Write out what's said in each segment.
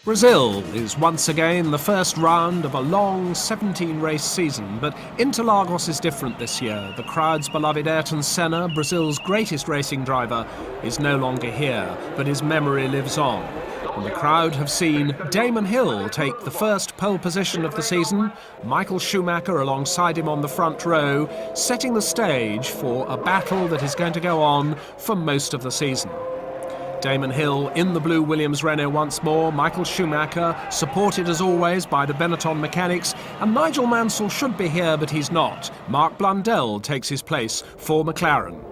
Brazil is once again the first round of a long 17-race season, but Interlagos is different this year. The crowd's beloved Ayrton Senna, Brazil's greatest racing driver, is no longer here, but his memory lives on. And the crowd have seen Damon Hill take the first pole position of the season, Michael Schumacher alongside him on the front row, setting the stage for a battle that is going to go on for most of the season. Damon Hill in the blue Williams Renault once more, Michael Schumacher supported as always by the Benetton mechanics, and Nigel Mansell should be here but he's not. Mark Blundell takes his place for McLaren.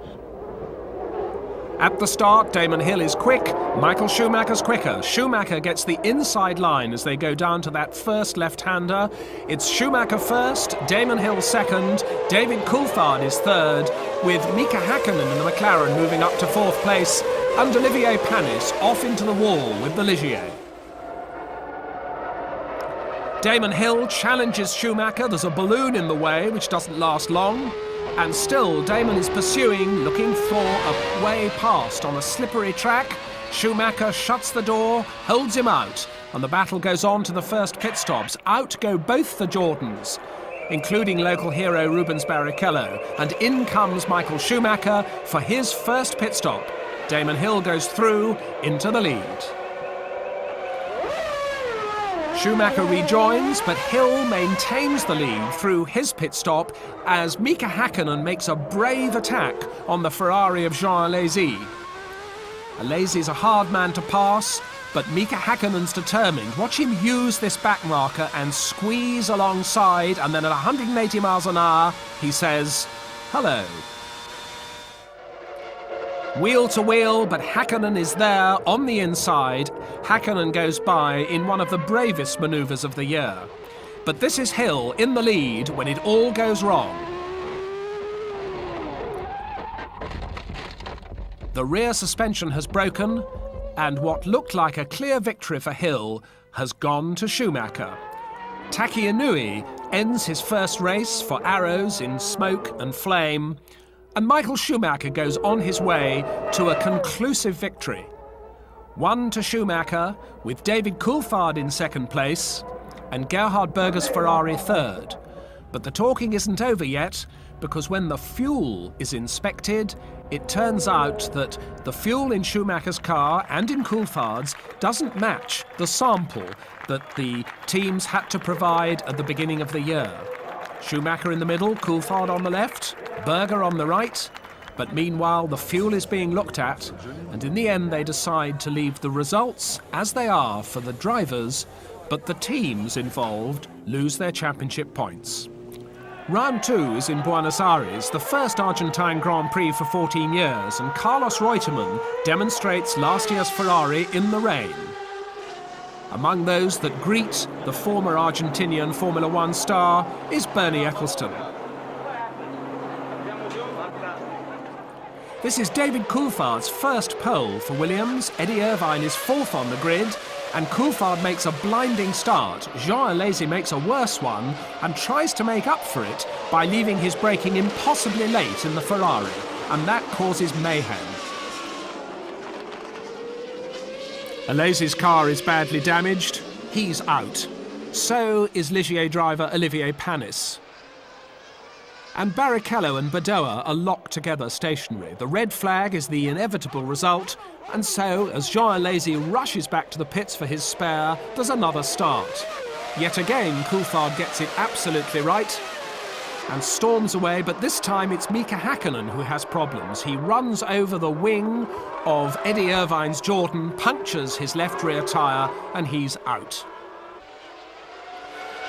At the start, Damon Hill is quick, Michael Schumacher's quicker. Schumacher gets the inside line as they go down to that first left-hander. It's Schumacher first, Damon Hill second, David Coulthard is third, with Mika Häkkinen in the McLaren moving up to fourth place, and Olivier Panis off into the wall with the Ligier. Damon Hill challenges Schumacher. There's a balloon in the way which doesn't last long. And still Damon is pursuing, looking for a way past on a slippery track. Schumacher shuts the door, holds him out, and the battle goes on to the first pit stops. Out go both the Jordans, including local hero Rubens Barrichello, and in comes Michael Schumacher for his first pit stop. Damon Hill goes through into the lead. Schumacher rejoins, but Hill maintains the lead through his pit stop as Mika Häkkinen makes a brave attack on the Ferrari of Jean Alesi. Alesi's a hard man to pass, but Mika Häkkinen's determined. Watch him use this back marker and squeeze alongside, and then at 180 miles an hour, he says, hello. Wheel to wheel, but Häkkinen is there on the inside. Häkkinen goes by in one of the bravest manoeuvres of the year. But this is Hill in the lead when it all goes wrong. The rear suspension has broken, and what looked like a clear victory for Hill has gone to Schumacher. Taki Inui ends his first race for arrows in smoke and flame, and Michael Schumacher goes on his way to a conclusive victory. 1 to Schumacher, with David Coulthard in second place, and Gerhard Berger's Ferrari third. But the talking isn't over yet, because when the fuel is inspected, it turns out that the fuel in Schumacher's car and in Coulthard's doesn't match the sample that the teams had to provide at the beginning of the year. Schumacher in the middle, Coulthard on the left, Berger on the right, but meanwhile the fuel is being looked at, and in the end they decide to leave the results as they are for the drivers, but the teams involved lose their championship points. Round 2 is in Buenos Aires, the first Argentine Grand Prix for 14 years, and Carlos Reutemann demonstrates last year's Ferrari in the rain. Among those that greet the former Argentinian Formula One star is Bernie Eccleston. This is David Coulthard's first pole for Williams. Eddie Irvine is fourth on the grid, and Coulthard makes a blinding start. Jean Alesi makes a worse one and tries to make up for it by leaving his braking impossibly late in the Ferrari, and that causes mayhem. Alesi's car is badly damaged. He's out. So is Ligier driver Olivier Panis. And Barrichello and Badoa are locked together stationary. The red flag is the inevitable result, and so, as Jean Alesi rushes back to the pits for his spare, there's another start. Yet again, Coulthard gets it absolutely right and storms away, but this time it's Mika Häkkinen who has problems. He runs over the wing of Eddie Irvine's Jordan, punctures his left rear tyre, and he's out.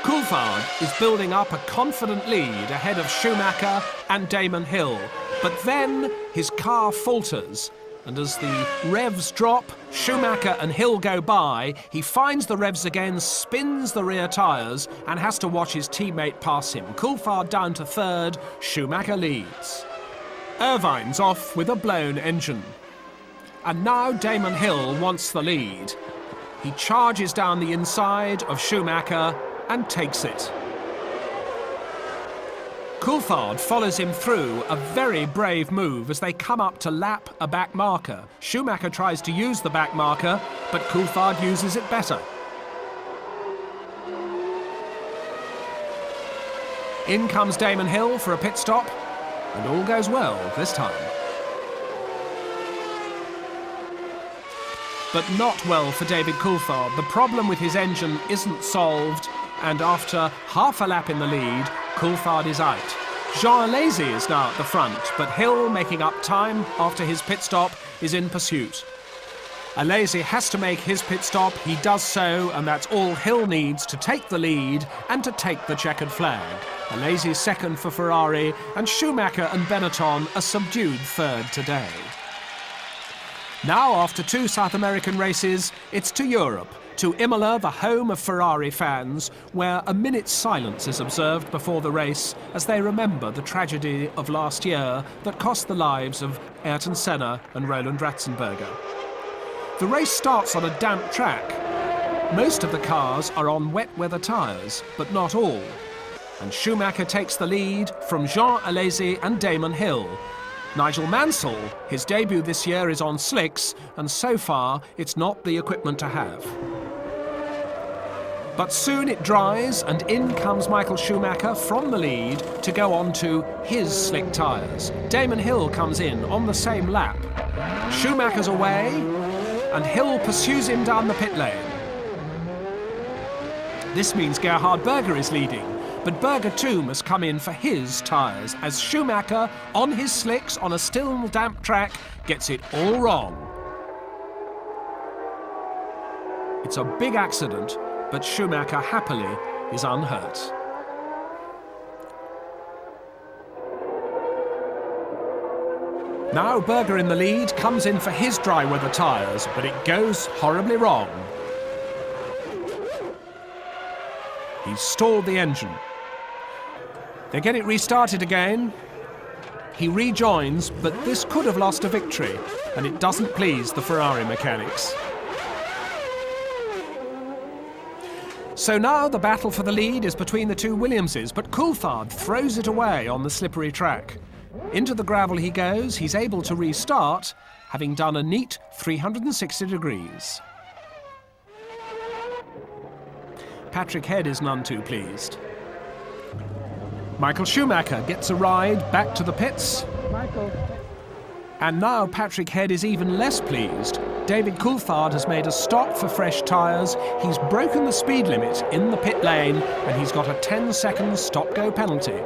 Coulthard is building up a confident lead ahead of Schumacher and Damon Hill, but then his car falters, and as the revs drop, Schumacher and Hill go by, he finds the revs again, spins the rear tyres, and has to watch his teammate pass him. Coulthard down to third, Schumacher leads. Irvine's off with a blown engine. And now Damon Hill wants the lead. He charges down the inside of Schumacher and takes it. Coulthard follows him through, a very brave move as they come up to lap a back marker. Schumacher tries to use the back marker, but Coulthard uses it better. In comes Damon Hill for a pit stop, and all goes well this time. But not well for David Coulthard. The problem with his engine isn't solved, and after half a lap in the lead, Coulthard is out. Jean Alesi is now at the front, but Hill, making up time after his pit stop, is in pursuit. Alesi has to make his pit stop, he does so, and that's all Hill needs to take the lead and to take the checkered flag. Alesi second for Ferrari, and Schumacher and Benetton a subdued third today. Now, after 2 South American races, it's to Europe, to Imola, the home of Ferrari fans, where a minute's silence is observed before the race as they remember the tragedy of last year that cost the lives of Ayrton Senna and Roland Ratzenberger. The race starts on a damp track. Most of the cars are on wet weather tyres, but not all. And Schumacher takes the lead from Jean Alesi and Damon Hill. Nigel Mansell, his debut this year, is on slicks, and so far it's not the equipment to have. But soon it dries, and in comes Michael Schumacher from the lead to go on to his slick tyres. Damon Hill comes in on the same lap. Schumacher's away, and Hill pursues him down the pit lane. This means Gerhard Berger is leading, but Berger too must come in for his tyres as Schumacher, on his slicks on a still damp track, gets it all wrong. It's a big accident, but Schumacher happily is unhurt. Now Berger in the lead comes in for his dry weather tyres, but it goes horribly wrong. He's stalled the engine. They get it restarted again. He rejoins, but this could have lost a victory, and it doesn't please the Ferrari mechanics. So now the battle for the lead is between the two Williamses, but Coulthard throws it away on the slippery track. Into the gravel he goes. He's able to restart, having done a neat 360 degrees. Patrick Head is none too pleased. Michael Schumacher gets a ride back to the pits. And now Patrick Head is even less pleased. David Coulthard has made a stop for fresh tyres. He's broken the speed limit in the pit lane, and he's got a 10-second stop-go penalty.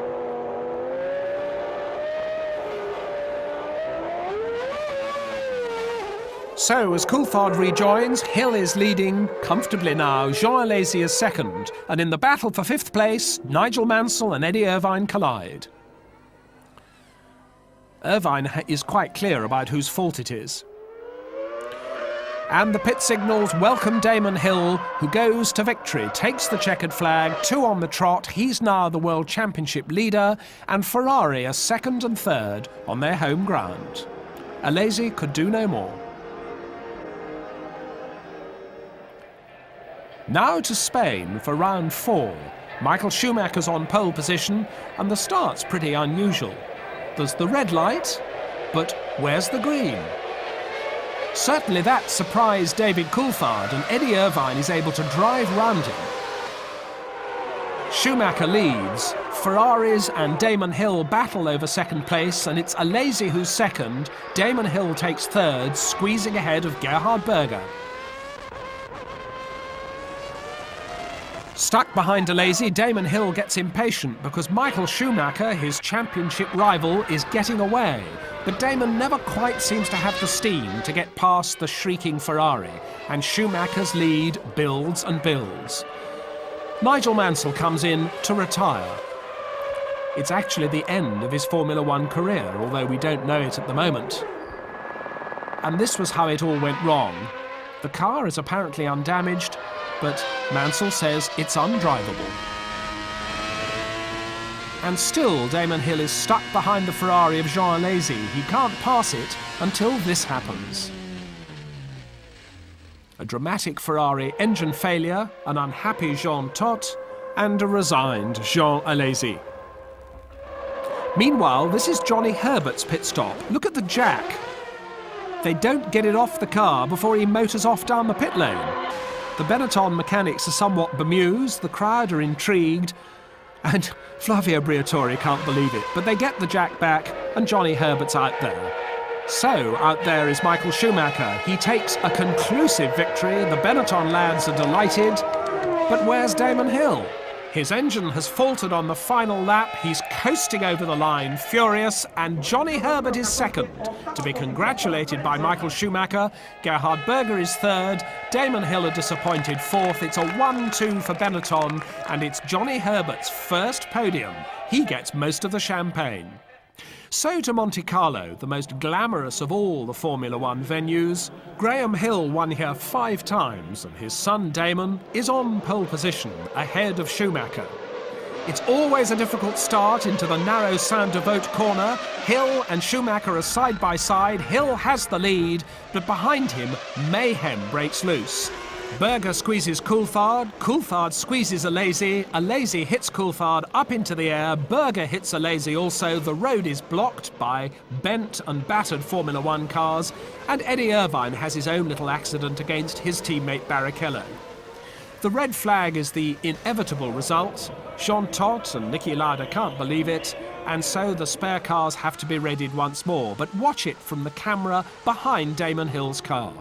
So, as Coulthard rejoins, Hill is leading comfortably now. Jean Alesi is second. And in the battle for 5th place, Nigel Mansell and Eddie Irvine collide. Irvine is quite clear about whose fault it is. And the pit signals welcome Damon Hill, who goes to victory, takes the checkered flag, 2 on the trot. He's now the World Championship leader, and Ferrari are 2nd and 3rd on their home ground. Alesi could do no more. Now to Spain for round 4. Michael Schumacher's on pole position, and the start's pretty unusual. There's the red light, but where's the green? Certainly that surprised David Coulthard, and Eddie Irvine is able to drive round him. Schumacher leads. Ferraris and Damon Hill battle over 2nd place, and it's Alesi who's 2nd. Damon Hill takes 3rd, squeezing ahead of Gerhard Berger. Stuck behind Alesi, Damon Hill gets impatient because Michael Schumacher, his championship rival, is getting away. But Damon never quite seems to have the steam to get past the shrieking Ferrari, and Schumacher's lead builds and builds. Nigel Mansell comes in to retire. It's actually the end of his Formula One career, although we don't know it at the moment. And this was how it all went wrong. The car is apparently undamaged, but Mansell says it's undrivable. And still Damon Hill is stuck behind the Ferrari of Jean Alesi. He can't pass it until this happens. A dramatic Ferrari engine failure, an unhappy Jean Todt, and a resigned Jean Alesi. Meanwhile, this is Johnny Herbert's pit stop. Look at the jack. They don't get it off the car before he motors off down the pit lane. The Benetton mechanics are somewhat bemused, the crowd are intrigued, And Flavio Briatore can't believe it, but they get the jack back and Johnny Herbert's out there. So, out there is Michael Schumacher. He takes a conclusive victory. The Benetton lads are delighted. But where's Damon Hill? His engine has faltered on the final lap. He's coasting over the line, furious, and Johnny Herbert is second. To be congratulated by Michael Schumacher, Gerhard Berger is third, Damon Hill a disappointed fourth. It's a 1-2 for Benetton, and it's Johnny Herbert's first podium. He gets most of the champagne. So to Monte Carlo, the most glamorous of all the Formula One venues. Graham Hill won here 5 times, and his son Damon is on pole position, ahead of Schumacher. It's always a difficult start into the narrow Saint-Devote corner. Hill and Schumacher are side by side. Hill has the lead, but behind him, mayhem breaks loose. Berger squeezes Coulthard, Coulthard squeezes Alesi hits Coulthard up into the air, Berger hits Alesi also, the road is blocked by bent and battered Formula One cars, and Eddie Irvine has his own little accident against his teammate Barrichello. The red flag is the inevitable result. Jean Todt and Niki Lauda can't believe it, and so the spare cars have to be readied once more, but watch it from the camera behind Damon Hill's car.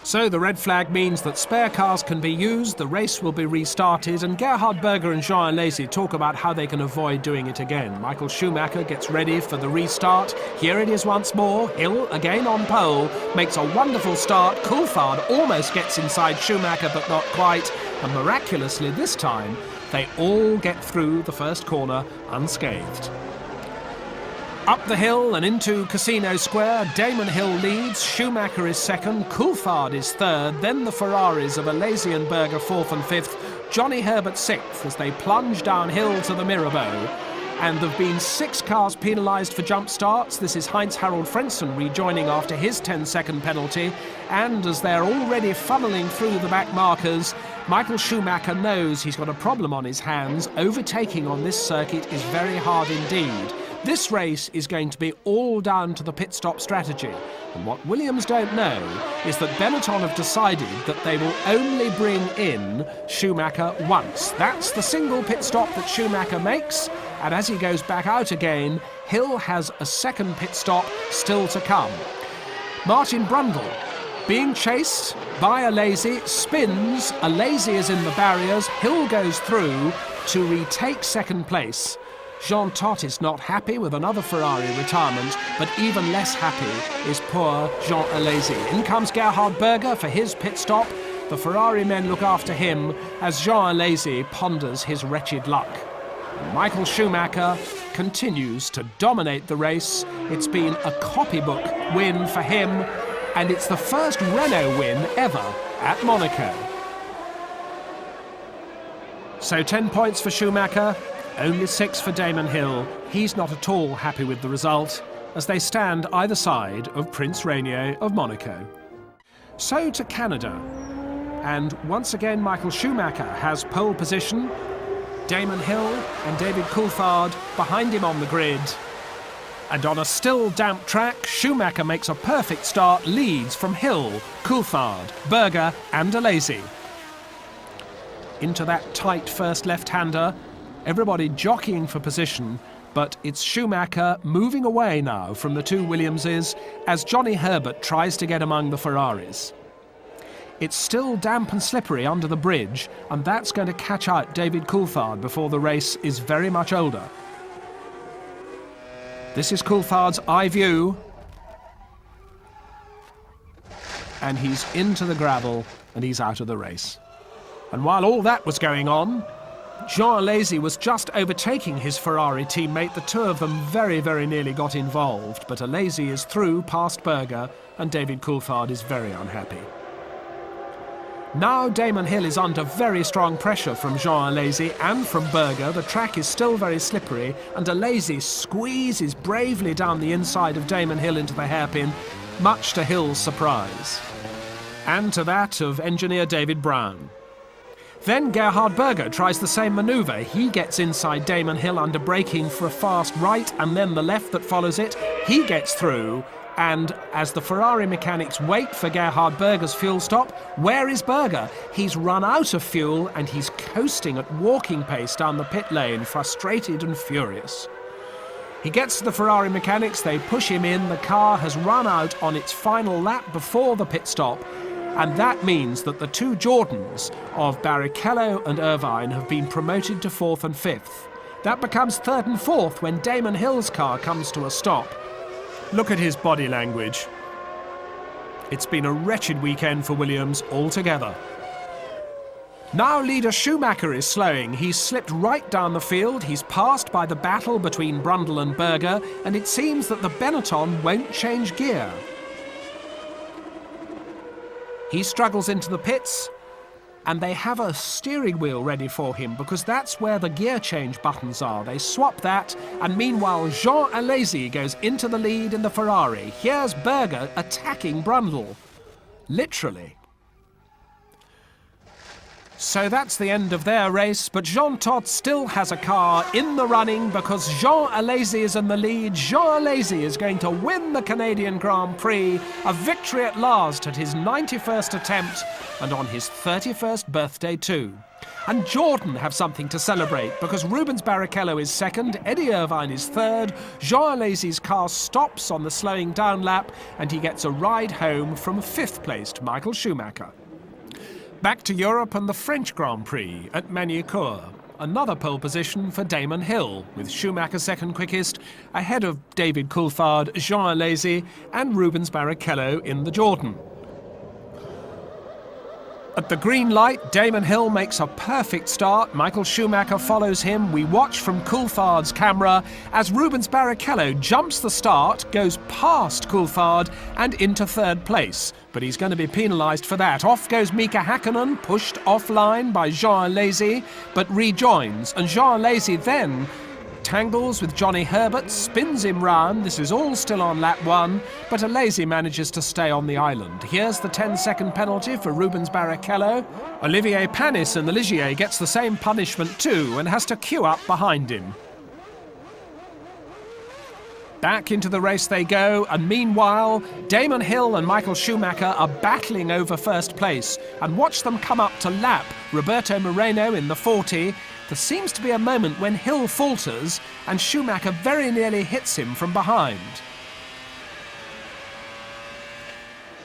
So the red flag means that spare cars can be used, the race will be restarted, and Gerhard Berger and Jean Alesi talk about how they can avoid doing it again. Michael Schumacher gets ready for the restart. Here it is once more. Hill, again on pole, makes a wonderful start. Coulthard almost gets inside Schumacher, but not quite. And miraculously this time, they all get through the first corner unscathed. Up the hill and into Casino Square, Damon Hill leads, Schumacher is second, Coulthard is third, then the Ferraris of Alesi and Berger fourth and fifth, Johnny Herbert sixth as they plunge downhill to the Mirabeau. And there have been 6 cars penalised for jump starts. This is Heinz-Harald Frentzen rejoining after his 10-second penalty. And as they're already funneling through the back markers, Michael Schumacher knows he's got a problem on his hands. Overtaking on this circuit is very hard indeed. This race is going to be all down to the pit stop strategy. And what Williams don't know is that Benetton have decided that they will only bring in Schumacher once. That's the single pit stop that Schumacher makes. And as he goes back out again, Hill has a second pit stop still to come. Martin Brundle, being chased by Alesi, spins. Alesi is in the barriers. Hill goes through to retake second place. Jean Todt is not happy with another Ferrari retirement, but even less happy is poor Jean Alesi. In comes Gerhard Berger for his pit stop. The Ferrari men look after him as Jean Alesi ponders his wretched luck. And Michael Schumacher continues to dominate the race. It's been a copybook win for him, and it's the first Renault win ever at Monaco. So 10 points for Schumacher. Only 6 for Damon Hill. He's not at all happy with the result as they stand either side of Prince Rainier of Monaco. So to Canada. And once again, Michael Schumacher has pole position. Damon Hill and David Coulthard behind him on the grid. And on a still damp track, Schumacher makes a perfect start, leads from Hill, Coulthard, Berger and Alesi. Into that tight first left-hander. Everybody jockeying for position, but it's Schumacher moving away now from the 2 Williamses as Johnny Herbert tries to get among the Ferraris. It's still damp and slippery under the bridge, and that's going to catch out David Coulthard before the race is very much older. This is Coulthard's eye view. And he's into the gravel, and he's out of the race. And while all that was going on, Jean Alesi was just overtaking his Ferrari teammate. The 2 of them very, very nearly got involved, but Alesi is through past Berger, and David Coulthard is very unhappy. Now Damon Hill is under very strong pressure from Jean Alesi and from Berger. The track is still very slippery, and Alesi squeezes bravely down the inside of Damon Hill into the hairpin, much to Hill's surprise. And to that of engineer David Brown. Then Gerhard Berger tries the same manoeuvre. He gets inside Damon Hill under braking for a fast right and then the left that follows it. He gets through And as the Ferrari mechanics wait for Gerhard Berger's fuel stop, where is Berger? He's run out of fuel and he's coasting at walking pace down the pit lane, frustrated and furious. He gets to the Ferrari mechanics, they push him in, the car has run out on its final lap before the pit stop, and that means that the two Jordans of Barrichello and Irvine have been promoted to 4th and 5th. That becomes 3rd and 4th when Damon Hill's car comes to a stop. Look at his body language. It's been a wretched weekend for Williams altogether. Now leader Schumacher is slowing. He's slipped right down the field. He's passed by the battle between Brundle and Berger, and it seems that the Benetton won't change gear. He struggles into the pits, and they have a steering wheel ready for him because that's where the gear change buttons are. They swap that, and meanwhile Jean Alesi goes into the lead in the Ferrari. Here's Berger attacking Brundle. Literally. So that's the end of their race, but Jean Todt still has a car in the running because Jean Alesi is in the lead. Jean Alesi is going to win the Canadian Grand Prix, a victory at last at his 91st attempt and on his 31st birthday too. And Jordan have something to celebrate because Rubens Barrichello is 2nd, Eddie Irvine is 3rd, Jean Alesi's car stops on the slowing down lap and he gets a ride home from 5th placed Michael Schumacher. Back to Europe and the French Grand Prix at Magny-Cours. Another pole position for Damon Hill, with Schumacher 2nd quickest, ahead of David Coulthard, Jean Alesi and Rubens Barrichello in the Jordan. At the green light, Damon Hill makes a perfect start. Michael Schumacher follows him. We watch from Coulthard's camera as Rubens Barrichello jumps the start, goes past Coulthard and into 3rd place. But he's going to be penalised for that. Off goes Mika Hakkinen, pushed offline by Jean Alesi, but rejoins. And Jean Alesi then tangles with Johnny Herbert, spins him round. This is all still on lap 1, but Alesi manages to stay on the island. Here's the 10-second penalty for Rubens Barrichello. Olivier Panis in the Ligier gets the same punishment too and has to queue up behind him. Back into the race they go, and meanwhile, Damon Hill and Michael Schumacher are battling over 1st place. And watch them come up to lap Roberto Moreno in the 40. There seems to be a moment when Hill falters, and Schumacher very nearly hits him from behind.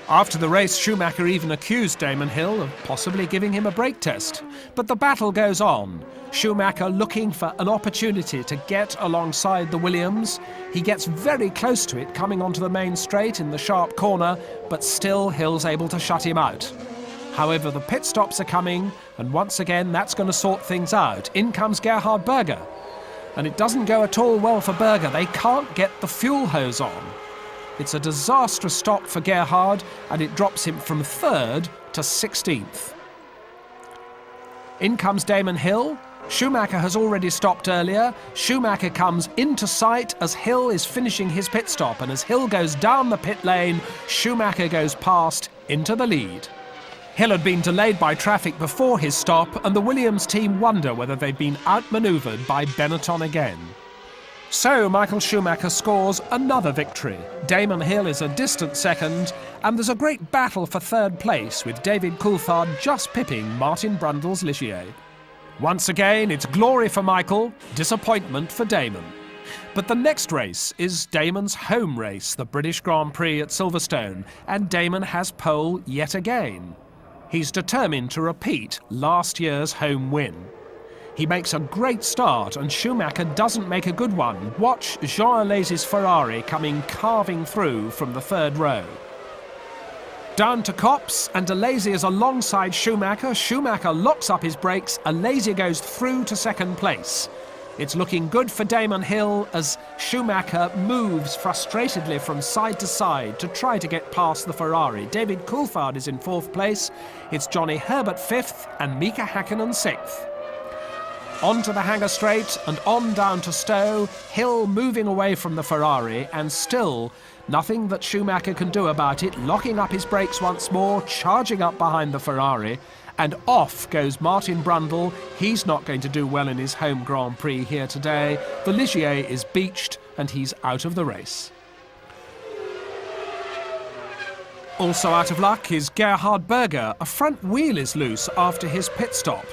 After the race, Schumacher even accused Damon Hill of possibly giving him a brake test. But the battle goes on. Schumacher looking for an opportunity to get alongside the Williams. He gets very close to it, coming onto the main straight in the sharp corner, but still Hill's able to shut him out. However, the pit stops are coming, and once again that's going to sort things out. In comes Gerhard Berger. And it doesn't go at all well for Berger. They can't get the fuel hose on. It's a disastrous stop for Gerhard, and it drops him from 3rd to 16th. In comes Damon Hill. Schumacher has already stopped earlier. Schumacher comes into sight as Hill is finishing his pit stop, and as Hill goes down the pit lane, Schumacher goes past into the lead. Hill had been delayed by traffic before his stop, and the Williams team wonder whether they've been outmanoeuvred by Benetton again. So Michael Schumacher scores another victory. Damon Hill is a distant 2nd, and there's a great battle for 3rd place, with David Coulthard just pipping Martin Brundle's Ligier. Once again, it's glory for Michael, disappointment for Damon. But the next race is Damon's home race, the British Grand Prix at Silverstone, and Damon has pole yet again. He's determined to repeat last year's home win. He makes a great start, and Schumacher doesn't make a good one. Watch Jean Alesi's Ferrari coming carving through from the 3rd row. Down to Copse, and Alesi is alongside Schumacher. Schumacher locks up his brakes. Alesi goes through to 2nd place. It's looking good for Damon Hill as Schumacher moves frustratedly from side to side to try to get past the Ferrari. David Coulthard is in 4th place. It's Johnny Herbert 5th and Mika Hakkinen 6th. On to the Hangar Straight and on down to Stowe, Hill moving away from the Ferrari, and still nothing that Schumacher can do about it, locking up his brakes once more, charging up behind the Ferrari, and off goes Martin Brundle. He's not going to do well in his home Grand Prix here today. The Ligier is beached and he's out of the race. Also out of luck is Gerhard Berger. A front wheel is loose after his pit stop,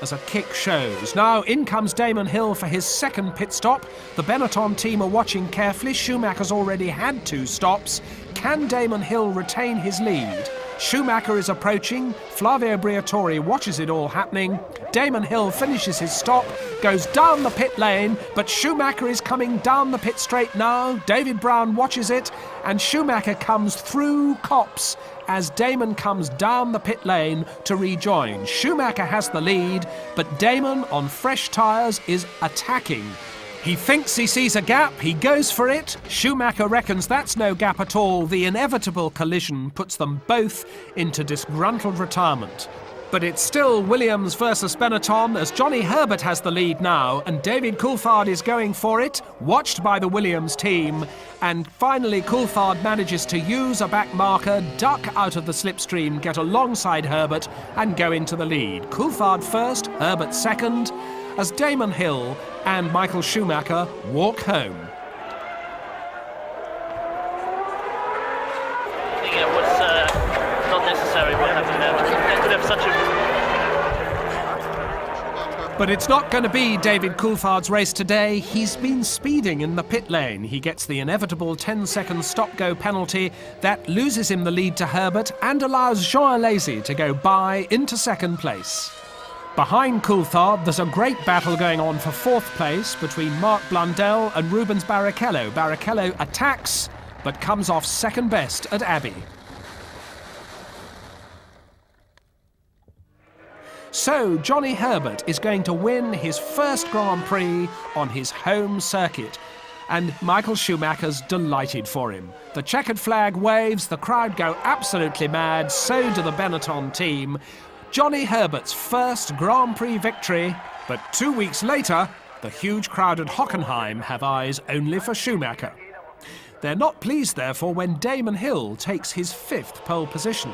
as a kick shows. Now in comes Damon Hill for his second pit stop. The Benetton team are watching carefully. Schumacher's already had 2 stops. Can Damon Hill retain his lead? Schumacher is approaching. Flavio Briatore watches it all happening. Damon Hill finishes his stop, goes down the pit lane, but Schumacher is coming down the pit straight now. David Brown watches it, and Schumacher comes through Copse as Damon comes down the pit lane to rejoin. Schumacher has the lead, but Damon on fresh tyres is attacking. He thinks he sees a gap, he goes for it. Schumacher reckons that's no gap at all. The inevitable collision puts them both into disgruntled retirement. But it's still Williams versus Benetton, as Johnny Herbert has the lead now, and David Coulthard is going for it, watched by the Williams team. And finally Coulthard manages to use a back marker, duck out of the slipstream, get alongside Herbert and go into the lead. Coulthard first, Herbert second, as Damon Hill and Michael Schumacher walk home. I think it was not necessary what happened there. They could have such a... But it's not going to be David Coulthard's race today. He's been speeding in the pit lane. He gets the inevitable 10-second stop-go penalty that loses him the lead to Herbert and allows Jean Alesi to go by into second place. Behind Coulthard, there's a great battle going on for 4th place between Mark Blundell and Rubens Barrichello. Barrichello attacks, but comes off second best at Abbey. So, Johnny Herbert is going to win his first Grand Prix on his home circuit, and Michael Schumacher's delighted for him. The checkered flag waves, the crowd go absolutely mad, so do the Benetton team. Johnny Herbert's first Grand Prix victory, but 2 weeks later, the huge crowd at Hockenheim have eyes only for Schumacher. They're not pleased, therefore, when Damon Hill takes his 5th pole position.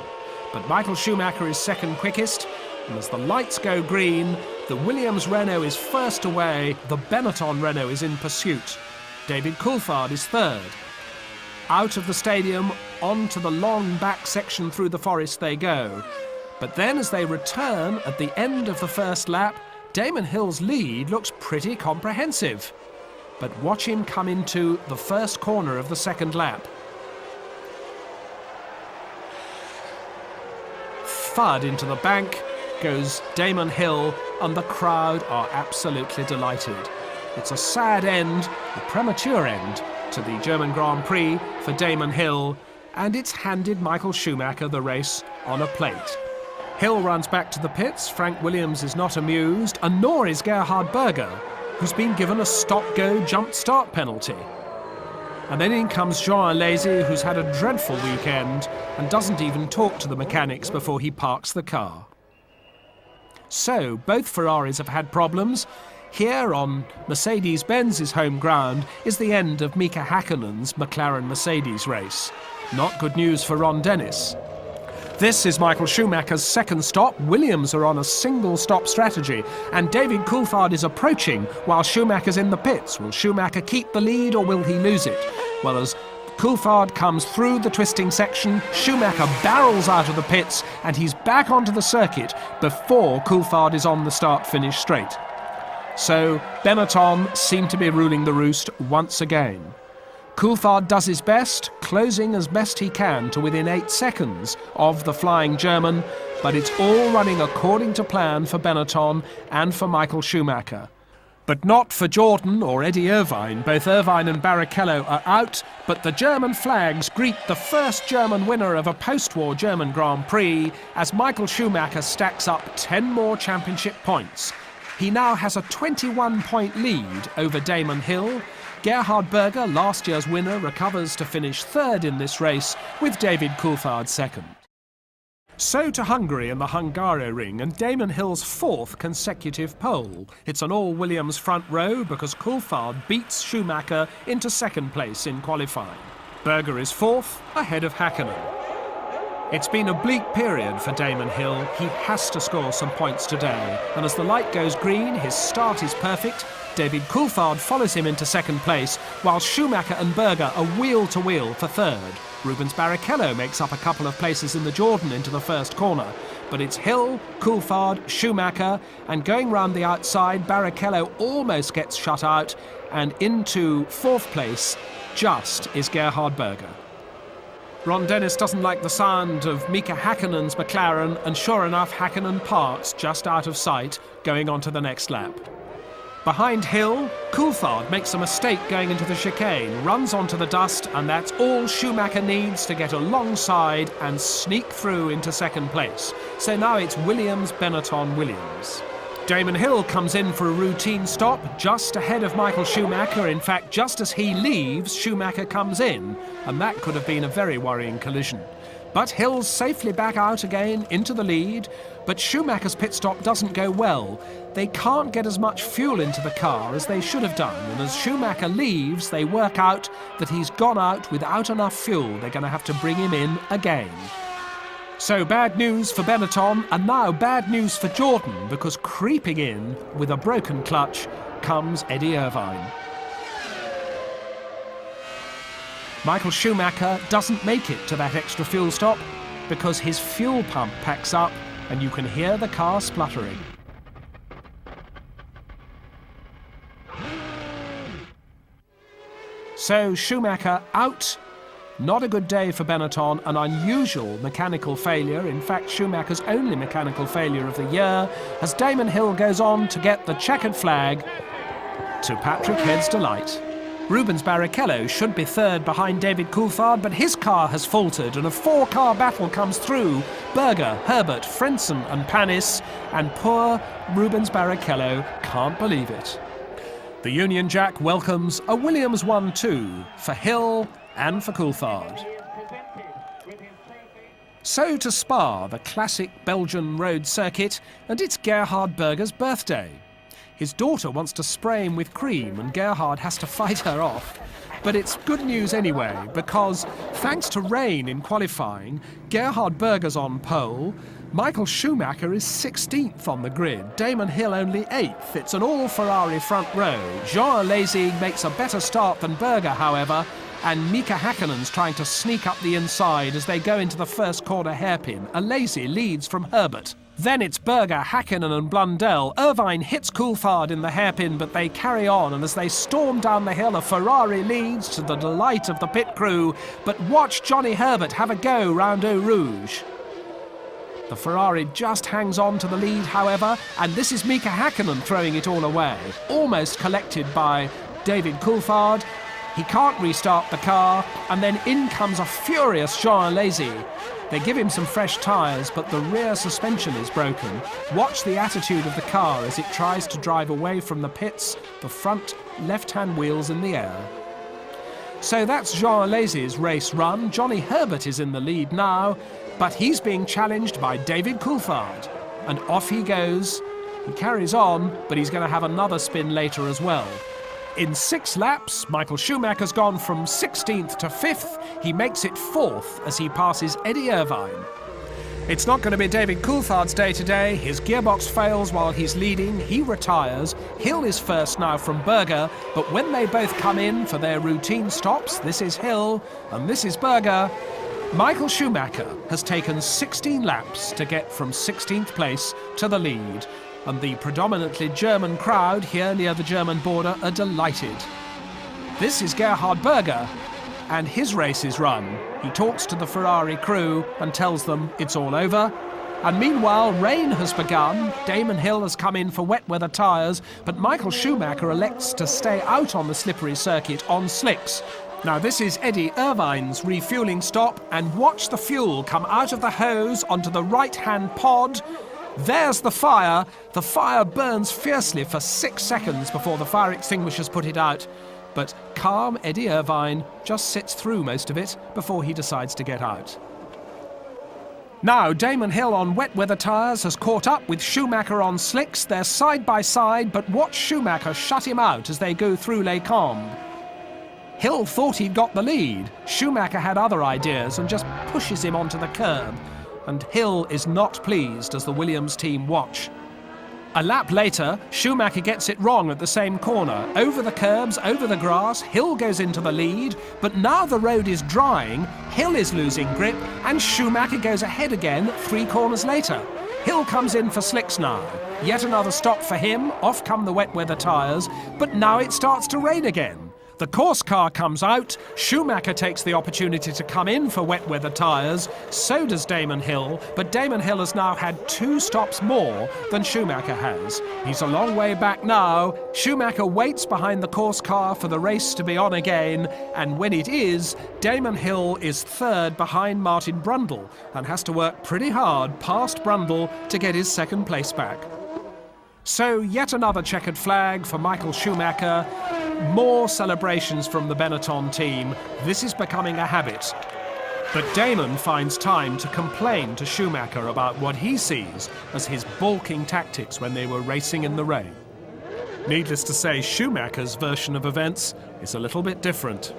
But Michael Schumacher is second quickest, and as the lights go green, the Williams Renault is first away, the Benetton Renault is in pursuit. David Coulthard is third. Out of the stadium, onto the long back section through the forest they go. But then as they return at the end of the first lap, Damon Hill's lead looks pretty comprehensive. But watch him come into the first corner of the second lap. Thud into the bank goes Damon Hill, and the crowd are absolutely delighted. It's a sad end, a premature end, to the German Grand Prix for Damon Hill, and it's handed Michael Schumacher the race on a plate. Hill runs back to the pits. Frank Williams is not amused, and nor is Gerhard Berger, who's been given a stop-go jump-start penalty. And then in comes Jean Alesi, who's had a dreadful weekend and doesn't even talk to the mechanics before he parks the car. So, both Ferraris have had problems. Here on Mercedes-Benz's home ground is the end of Mika Häkkinen's McLaren-Mercedes race. Not good news for Ron Dennis. This is Michael Schumacher's second stop. Williams are on a single-stop strategy, and David Coulthard is approaching while Schumacher's in the pits. Will Schumacher keep the lead, or will he lose it? Well, as Coulthard comes through the twisting section, Schumacher barrels out of the pits, and he's back onto the circuit before Coulthard is on the start-finish straight. So, Benetton seem to be ruling the roost once again. Coulthard does his best, closing as best he can to within 8 seconds of the flying German, but it's all running according to plan for Benetton and for Michael Schumacher. But not for Jordan or Eddie Irvine. Both Irvine and Barrichello are out, but the German flags greet the first German winner of a post-war German Grand Prix as Michael Schumacher stacks up 10 more championship points. He now has a 21-point lead over Damon Hill. Gerhard Berger, last year's winner, recovers to finish third in this race, with David Coulthard second. So to Hungary and the Hungaroring, and Damon Hill's 4th consecutive pole. It's an all-Williams front row because Coulthard beats Schumacher into second place in qualifying. Berger is 4th, ahead of Häkkinen. It's been a bleak period for Damon Hill. He has to score some points today. And as the light goes green, his start is perfect. David Coulthard follows him into second place, while Schumacher and Berger are wheel-to-wheel for third. Rubens Barrichello makes up a couple of places in the Jordan into the first corner. But it's Hill, Coulthard, Schumacher, and going round the outside, Barrichello almost gets shut out, and into fourth place just is Gerhard Berger. Ron Dennis doesn't like the sound of Mika Häkkinen's McLaren, and sure enough, Häkkinen parks just out of sight, going on to the next lap. Behind Hill, Coulthard makes a mistake going into the chicane, runs onto the dust, and that's all Schumacher needs to get alongside and sneak through into second place. So now it's Williams, Benetton, Williams. Damon Hill comes in for a routine stop just ahead of Michael Schumacher. In fact, just as he leaves, Schumacher comes in, and that could have been a very worrying collision. But Hill's safely back out again into the lead, but Schumacher's pit stop doesn't go well. They can't get as much fuel into the car as they should have done, and as Schumacher leaves, they work out that he's gone out without enough fuel. They're going to have to bring him in again. So bad news for Benetton, and now bad news for Jordan, because creeping in with a broken clutch comes Eddie Irvine. Michael Schumacher doesn't make it to that extra fuel stop because his fuel pump packs up and you can hear the car spluttering. So Schumacher out. Not a good day for Benetton, an unusual mechanical failure. In fact, Schumacher's only mechanical failure of the year, as Damon Hill goes on to get the checkered flag to Patrick Head's delight. Rubens Barrichello should be third behind David Coulthard, but his car has faltered and a four-car battle comes through. Berger, Herbert, Frentzen and Panis, and poor Rubens Barrichello can't believe it. The Union Jack welcomes a Williams 1-2 for Hill and for Coulthard. So to Spa, the classic Belgian road circuit, and it's Gerhard Berger's birthday. His daughter wants to spray him with cream and Gerhard has to fight her off. But it's good news anyway, because thanks to rain in qualifying, Gerhard Berger's on pole, Michael Schumacher is 16th on the grid, Damon Hill only 8th. It's an all-Ferrari front row. Jean Alesi makes a better start than Berger, however, and Mika Häkkinen's trying to sneak up the inside as they go into the first corner hairpin. Alesi leads from Herbert. Then it's Berger, Häkkinen and Blundell. Irvine hits Coulthard in the hairpin, but they carry on, and as they storm down the hill, a Ferrari leads to the delight of the pit crew. But watch Johnny Herbert have a go round Eau Rouge. The Ferrari just hangs on to the lead, however, and this is Mika Häkkinen throwing it all away. Almost collected by David Coulthard. He can't restart the car, and then in comes a furious Jean Alesi. They give him some fresh tyres, but the rear suspension is broken. Watch the attitude of the car as it tries to drive away from the pits, the front left-hand wheels in the air. So that's Jean Alesi's race run. Johnny Herbert is in the lead now, but he's being challenged by David Coulthard. And off he goes. He carries on, but he's going to have another spin later as well. In 6 laps, Michael Schumacher's gone from 16th to 5th. He makes it 4th as he passes Eddie Irvine. It's not going to be David Coulthard's day today. His gearbox fails while he's leading. He retires. Hill is first now from Berger, but when they both come in for their routine stops, this is Hill and this is Berger, Michael Schumacher has taken 16 laps to get from 16th place to the lead. And the predominantly German crowd here near the German border are delighted. This is Gerhard Berger, and his race is run. He talks to the Ferrari crew and tells them it's all over. And meanwhile, rain has begun. Damon Hill has come in for wet weather tyres, but Michael Schumacher elects to stay out on the slippery circuit on slicks. Now this is Eddie Irvine's refuelling stop, and watch the fuel come out of the hose onto the right-hand pod. There's the fire. The fire burns fiercely for 6 seconds before the fire extinguishers put it out. But calm Eddie Irvine just sits through most of it before he decides to get out. Now Damon Hill on wet weather tyres has caught up with Schumacher on slicks. They're side by side, but watch Schumacher shut him out as they go through Les Combes. Hill thought he'd got the lead. Schumacher had other ideas and just pushes him onto the curb. And Hill is not pleased as the Williams team watch. A lap later, Schumacher gets it wrong at the same corner. Over the curbs, over the grass, Hill goes into the lead, but now the road is drying, Hill is losing grip, and Schumacher goes ahead again 3 corners later. Hill comes in for slicks now. Yet another stop for him, off come the wet weather tyres, but now it starts to rain again. The course car comes out, Schumacher takes the opportunity to come in for wet weather tyres, so does Damon Hill, but Damon Hill has now had 2 stops more than Schumacher has. He's a long way back now. Schumacher waits behind the course car for the race to be on again, and when it is, Damon Hill is 3rd behind Martin Brundle and has to work pretty hard past Brundle to get his 2nd place back. So yet another checkered flag for Michael Schumacher. More celebrations from the Benetton team. This is becoming a habit. But Damon finds time to complain to Schumacher about what he sees as his balking tactics when they were racing in the rain. Needless to say, Schumacher's version of events is a little bit different.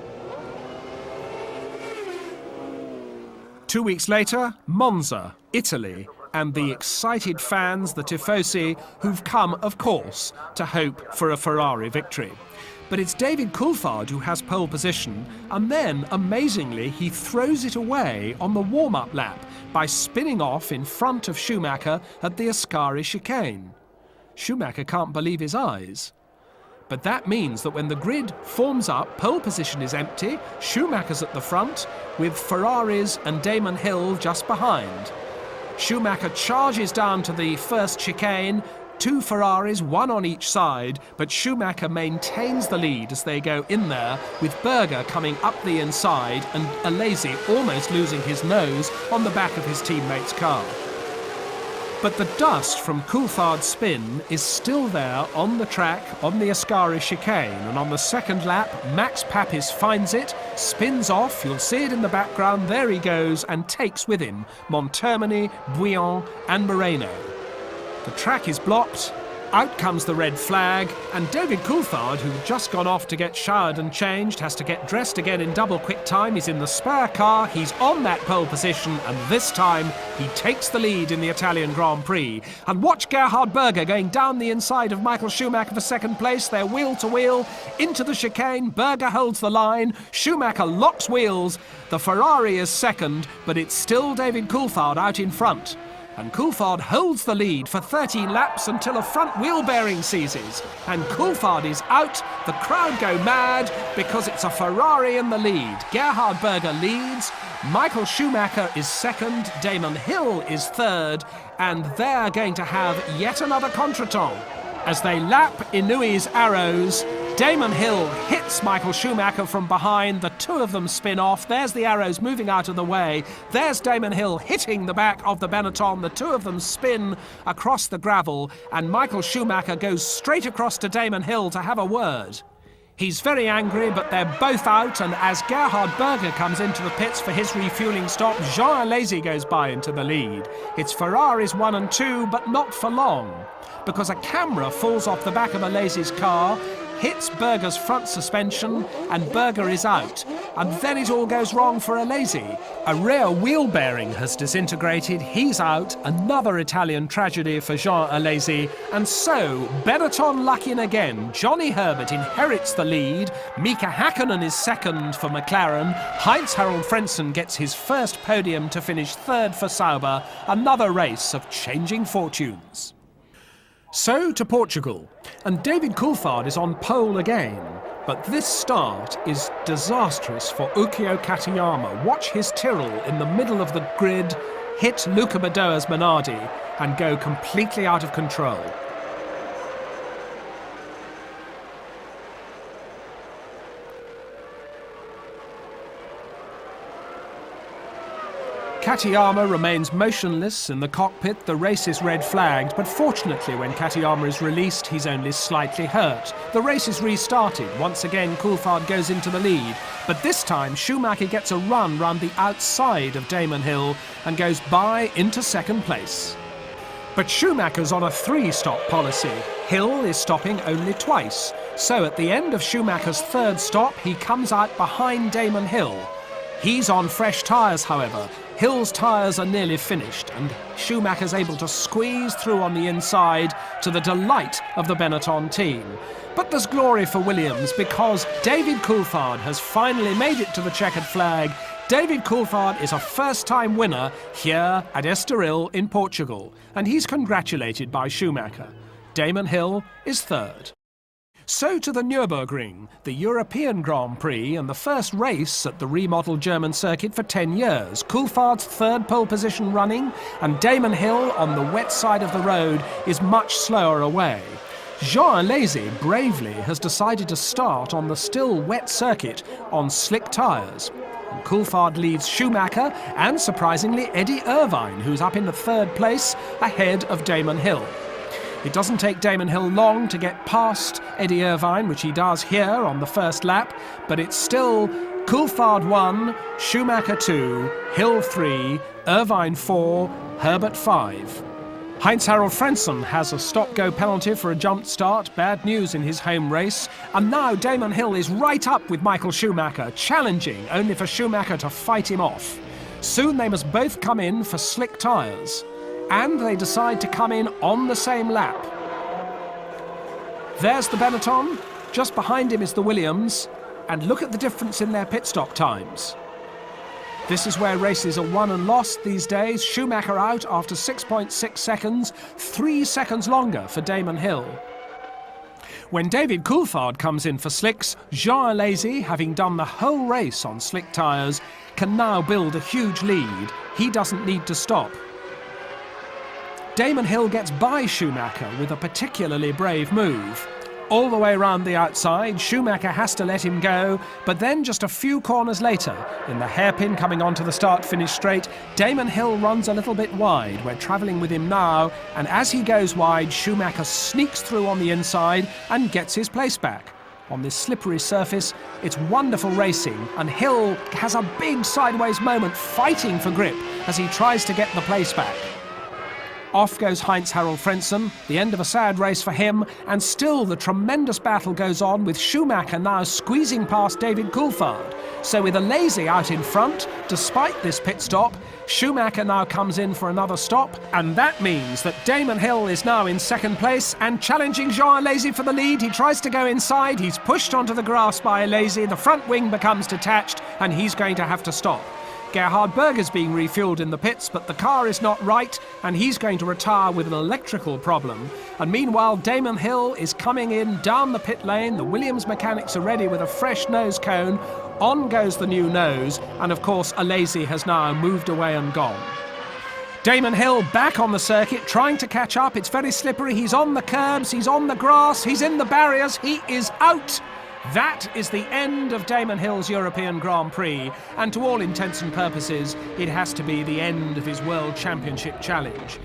2 weeks later, Monza, Italy, and the excited fans, the tifosi, who've come, of course, to hope for a Ferrari victory. But it's David Coulthard who has pole position, and then, amazingly, he throws it away on the warm-up lap by spinning off in front of Schumacher at the Ascari chicane. Schumacher can't believe his eyes. But that means that when the grid forms up, pole position is empty, Schumacher's at the front, with Ferraris and Damon Hill just behind. Schumacher charges down to the first chicane, 2 Ferraris, 1 on each side, but Schumacher maintains the lead as they go in there, with Berger coming up the inside and Alesi almost losing his nose on the back of his teammate's car. But the dust from Coulthard's spin is still there on the track on the Ascari chicane, and on the 2nd lap, Max Papis finds it, spins off, you'll see it in the background, there he goes, and takes with him Montermini, Bouillon and Moreno. The track is blocked, out comes the red flag, and David Coulthard, who'd just gone off to get showered and changed, has to get dressed again in double quick time. He's in the spare car, he's on that pole position, and this time he takes the lead in the Italian Grand Prix. And watch Gerhard Berger going down the inside of Michael Schumacher for 2nd place. They're wheel to wheel into the chicane. Berger holds the line, Schumacher locks wheels. The Ferrari is 2nd, but it's still David Coulthard out in front. And Coulthard holds the lead for 13 laps until a front wheel bearing seizes. And Coulthard is out, the crowd go mad because it's a Ferrari in the lead. Gerhard Berger leads, Michael Schumacher is 2nd, Damon Hill is 3rd, and they're going to have yet another contretemps. As they lap Inui's arrows, Damon Hill hits Michael Schumacher from behind. The 2 of them spin off. There's the arrows moving out of the way. There's Damon Hill hitting the back of the Benetton. The 2 of them spin across the gravel, and Michael Schumacher goes straight across to Damon Hill to have a word. He's very angry, but they're both out, and as Gerhard Berger comes into the pits for his refuelling stop, Jean Alesi goes by into the lead. It's Ferraris 1 and 2, but not for long, because a camera falls off the back of Alesi's car, hits Berger's front suspension, and Berger is out. And then it all goes wrong for Alesi. A rear wheel bearing has disintegrated, he's out, another Italian tragedy for Jean Alesi. And so, Benetton luck in again. Johnny Herbert inherits the lead, Mika Hakkinen is 2nd for McLaren, Heinz-Harald Frentzen gets his first podium to finish 3rd for Sauber, another race of changing fortunes. So to Portugal, and David Coulthard is on pole again. But this start is disastrous for Ukio Katayama. Watch his Tyrrell in the middle of the grid, hit Luca Badoer's Minardi, and go completely out of control. Katayama remains motionless in the cockpit. The race is red flagged, but fortunately when Katayama is released, he's only slightly hurt. The race is restarted. Once again, Coulthard goes into the lead, but this time Schumacher gets a run round the outside of Damon Hill and goes by into 2nd place. But Schumacher's on a 3-stop policy. Hill is stopping only twice, So at the end of Schumacher's third stop, he comes out behind Damon Hill. He's on fresh tyres, however. Hill's tyres are nearly finished, and Schumacher's able to squeeze through on the inside to the delight of the Benetton team. But there's glory for Williams because David Coulthard has finally made it to the checkered flag. David Coulthard is a first-time winner here at Estoril in Portugal, and he's congratulated by Schumacher. Damon Hill is third. So to the Nürburgring, the European Grand Prix and the first race at the remodelled German circuit for 10 years. Coulthard's third pole position running, and Damon Hill on the wet side of the road is much slower away. Jean Alesi bravely has decided to start on the still wet circuit on slick tyres. And Coulthard leads Schumacher and, surprisingly, Eddie Irvine, who's up in the third place ahead of Damon Hill. It doesn't take Damon Hill long to get past Eddie Irvine, which he does here on the first lap, but it's still Coulthard 1, Schumacher 2, Hill 3, Irvine 4, Herbert 5. Heinz-Harald Frentzen has a stop-go penalty for a jump start, bad news in his home race, and now Damon Hill is right up with Michael Schumacher, challenging only for Schumacher to fight him off. Soon they must both come in for slick tyres. And they decide to come in on the same lap. There's the Benetton, just behind him is the Williams, and look at the difference in their pit stop times. This is where races are won and lost these days. Schumacher out after 6.6 seconds, 3 seconds longer for Damon Hill. When David Coulthard comes in for slicks, Jean Alesi, having done the whole race on slick tyres, can now build a huge lead. He doesn't need to stop. Damon Hill gets by Schumacher with a particularly brave move. All the way around the outside, Schumacher has to let him go, but then just a few corners later, in the hairpin coming onto the start-finish straight, Damon Hill runs a little bit wide. We're travelling with him now, and as he goes wide, Schumacher sneaks through on the inside and gets his place back. On this slippery surface, it's wonderful racing, and Hill has a big sideways moment fighting for grip as he tries to get the place back. Off goes Heinz-Harald Frentzen, the end of a sad race for him, and still the tremendous battle goes on with Schumacher now squeezing past David Coulthard. So with Alesi out in front, despite this pit stop, Schumacher now comes in for another stop, and that means that Damon Hill is now in second place and challenging Jean Alesi for the lead. He tries to go inside, he's pushed onto the grass by Alesi, the front wing becomes detached, and he's going to have to stop. Gerhard Berger's being refueled in the pits, but the car is not right, and he's going to retire with an electrical problem. And meanwhile, Damon Hill is coming in down the pit lane. The Williams mechanics are ready with a fresh nose cone. On goes the new nose, and of course, Alesi has now moved away and gone. Damon Hill back on the circuit, trying to catch up. It's very slippery. He's on the curbs, he's on the grass, he's in the barriers, he is out. That is the end of Damon Hill's European Grand Prix, and to all intents and purposes, it has to be the end of his World Championship challenge.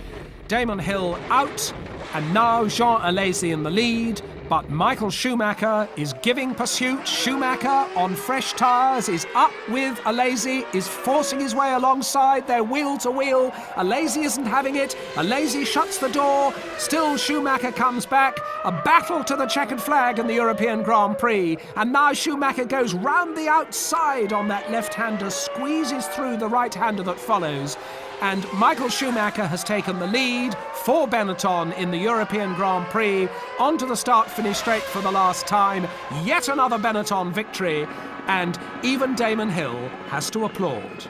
Damon Hill out, and now Jean Alesi in the lead, but Michael Schumacher is giving pursuit. Schumacher on fresh tyres is up with Alesi, is forcing his way alongside, they're wheel to wheel. Alesi isn't having it, Alesi shuts the door, still Schumacher comes back. A battle to the checkered flag in the European Grand Prix, and now Schumacher goes round the outside on that left-hander, squeezes through the right-hander that follows. And Michael Schumacher has taken the lead for Benetton in the European Grand Prix, onto the start-finish straight for the last time. Yet another Benetton victory, and even Damon Hill has to applaud.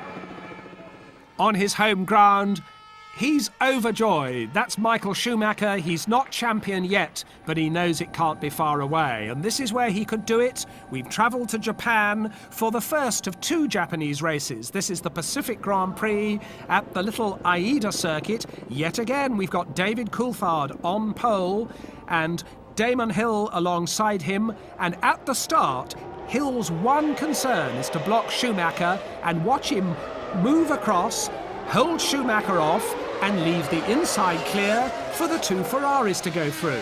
On his home ground, he's overjoyed. That's Michael Schumacher. He's not champion yet, but he knows it can't be far away. And this is where he could do it. We've travelled to Japan for the first of 2 Japanese races. This is the Pacific Grand Prix at the little Aida circuit. Yet again, we've got David Coulthard on pole and Damon Hill alongside him. And at the start, Hill's one concern is to block Schumacher and watch him move across, hold Schumacher off, and leave the inside clear for the 2 Ferraris to go through.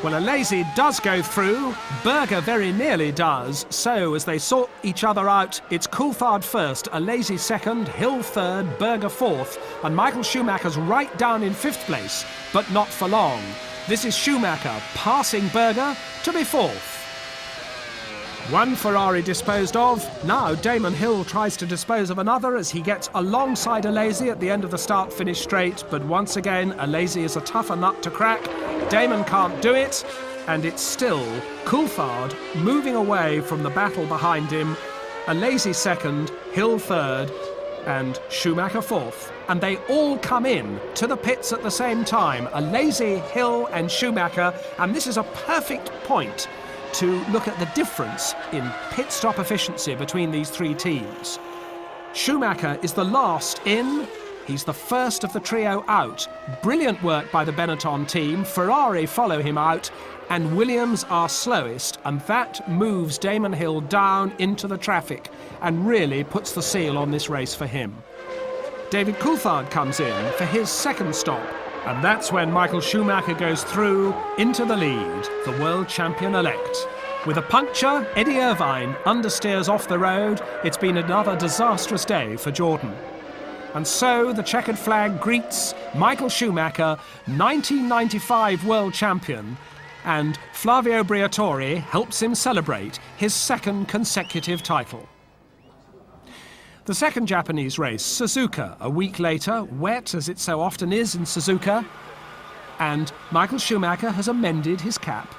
Well, Alesi does go through, Berger very nearly does, so as they sort each other out, it's Coulthard first, Alesi second, Hill third, Berger fourth, and Michael Schumacher's right down in 5th place, but not for long. This is Schumacher passing Berger to be fourth. One Ferrari disposed of. Now Damon Hill tries to dispose of another as he gets alongside Alesi at the end of the start-finish straight, but once again Alesi is a tougher nut to crack. Damon can't do it, and it's still Coulthard moving away from the battle behind him. Alesi second, Hill third, and Schumacher fourth. And they all come in to the pits at the same time. Alesi, Hill and Schumacher, and this is a perfect point to look at the difference in pit stop efficiency between these three teams. Schumacher is the last in. He's the first of the trio out. Brilliant work by the Benetton team. Ferrari follow him out, and Williams are slowest, and that moves Damon Hill down into the traffic and really puts the seal on this race for him. David Coulthard comes in for his second stop, and that's when Michael Schumacher goes through into the lead, the world champion-elect. With a puncture, Eddie Irvine understeers off the road. It's been another disastrous day for Jordan. And so the checkered flag greets Michael Schumacher, 1995 world champion, and Flavio Briatore helps him celebrate his second consecutive title. The second Japanese race, Suzuka, a week later, wet as it so often is in Suzuka, and Michael Schumacher has amended his cap.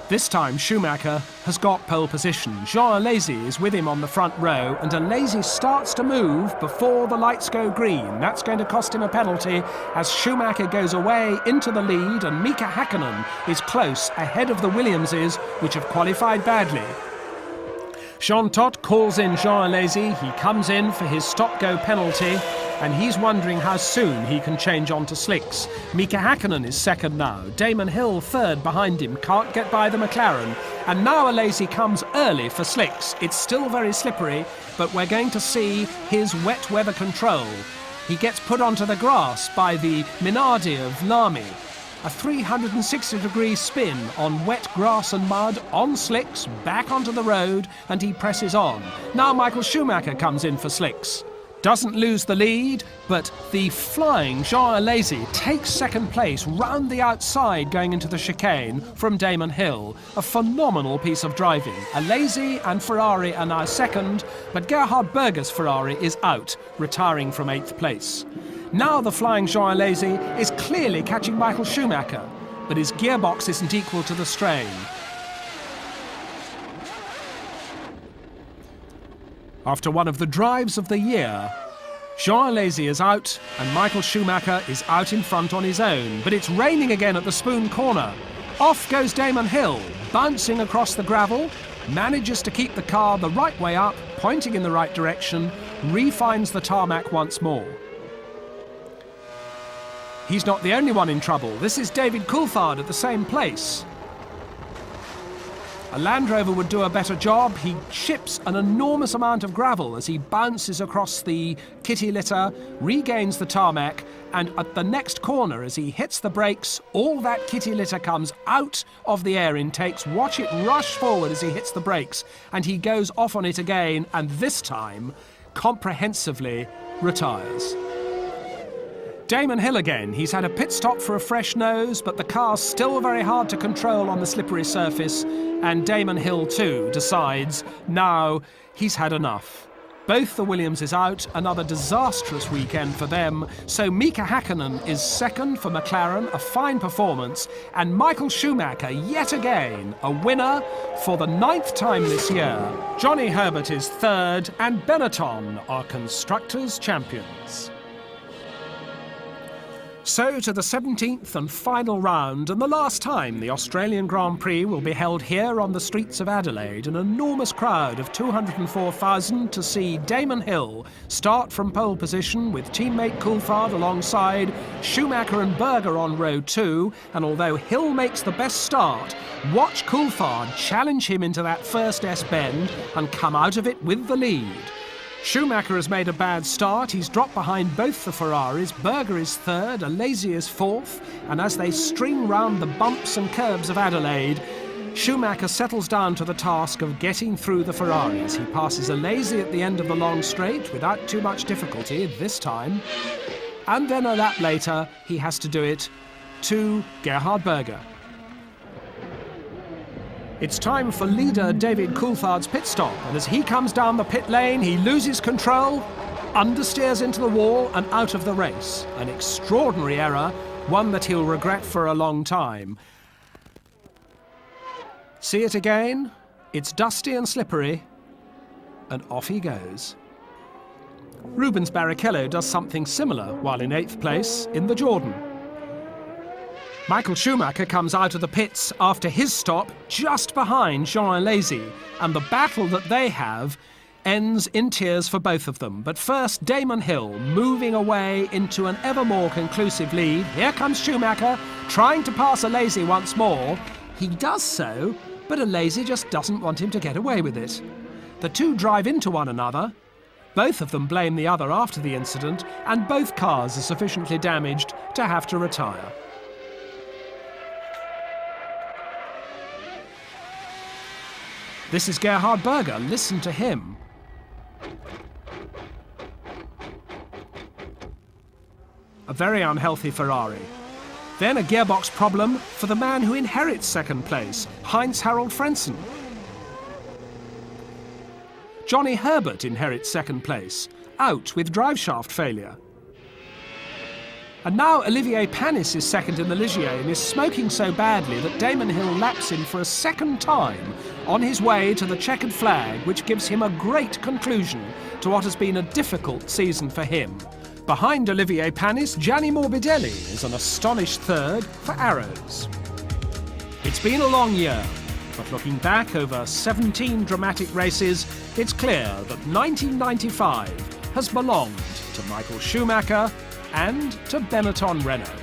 This time Schumacher has got pole position. Jean Alesi is with him on the front row, and Alesi starts to move before the lights go green. That's going to cost him a penalty as Schumacher goes away into the lead, and Mika Häkkinen is close ahead of the Williamses, which have qualified badly. Jean Todt calls in Jean Alesi. He comes in for his stop-go penalty, and he's wondering how soon he can change onto slicks. Mika Häkkinen is second now. Damon Hill third behind him, can't get by the McLaren. And now Alesi comes early for slicks. It's still very slippery, but we're going to see his wet weather control. He gets put onto the grass by the Minardi of Nami. A 360-degree spin on wet grass and mud, on slicks, back onto the road, and he presses on. Now Michael Schumacher comes in for slicks. Doesn't lose the lead, but the flying Jean Alesi takes second place round the outside going into the chicane from Damon Hill. A phenomenal piece of driving. Alesi and Ferrari are now second, but Gerhard Berger's Ferrari is out, retiring from 8th place. Now the flying Jean Alesi is clearly catching Michael Schumacher, but his gearbox isn't equal to the strain. After one of the drives of the year, Jean Alesi is out and Michael Schumacher is out in front on his own, but it's raining again at the Spoon corner. Off goes Damon Hill, bouncing across the gravel, manages to keep the car the right way up, pointing in the right direction, refines the tarmac once more. He's not the only one in trouble. This is David Coulthard at the same place. A Land Rover would do a better job. He ships an enormous amount of gravel as he bounces across the kitty litter, regains the tarmac, and at the next corner, as he hits the brakes, all that kitty litter comes out of the air intakes. Watch it rush forward as he hits the brakes, and he goes off on it again, and this time, comprehensively retires. Damon Hill again. He's had a pit stop for a fresh nose, but the car's still very hard to control on the slippery surface, and Damon Hill too decides now he's had enough. Both the Williams is out, another disastrous weekend for them, so Mika Häkkinen is second for McLaren, a fine performance, and Michael Schumacher yet again a winner for the 9th time this year. Johnny Herbert is third, and Benetton are constructors' champions. So to the 17th and final round, and the last time the Australian Grand Prix will be held here on the streets of Adelaide. An enormous crowd of 204,000 to see Damon Hill start from pole position with teammate Coulthard alongside, Schumacher and Berger on row 2, and although Hill makes the best start, watch Coulthard challenge him into that first S-bend and come out of it with the lead. Schumacher has made a bad start. He's dropped behind both the Ferraris. Berger is third, Alesi is fourth, and as they string round the bumps and curbs of Adelaide, Schumacher settles down to the task of getting through the Ferraris. He passes Alesi at the end of the long straight without too much difficulty this time. and then a lap later he has to do it to Gerhard Berger. It's time for leader David Coulthard's pit stop, and as he comes down the pit lane, he loses control, understeers into the wall and out of the race. An extraordinary error, one that he'll regret for a long time. See it again? It's dusty and slippery, and off he goes. Rubens Barrichello does something similar while in 8th place in the Jordan. Michael Schumacher comes out of the pits after his stop just behind Jean Alesi, and the battle that they have ends in tears for both of them. But first, Damon Hill moving away into an ever more conclusive lead. Here comes Schumacher trying to pass Alesi once more. He does so, but Alesi just doesn't want him to get away with it. The two drive into one another. Both of them blame the other after the incident, and both cars are sufficiently damaged to have to retire. This is Gerhard Berger. Listen to him. A very unhealthy Ferrari. Then a gearbox problem for the man who inherits second place, Heinz-Harald Frentzen. Johnny Herbert inherits second place, out with driveshaft failure. And now Olivier Panis is second in the Ligier and is smoking so badly that Damon Hill laps him for a second time on his way to the checkered flag, which gives him a great conclusion to what has been a difficult season for him. Behind Olivier Panis, Gianni Morbidelli is an astonished third for Arrows. It's been a long year, but looking back over 17 dramatic races, it's clear that 1995 has belonged to Michael Schumacher and to Benetton Renault.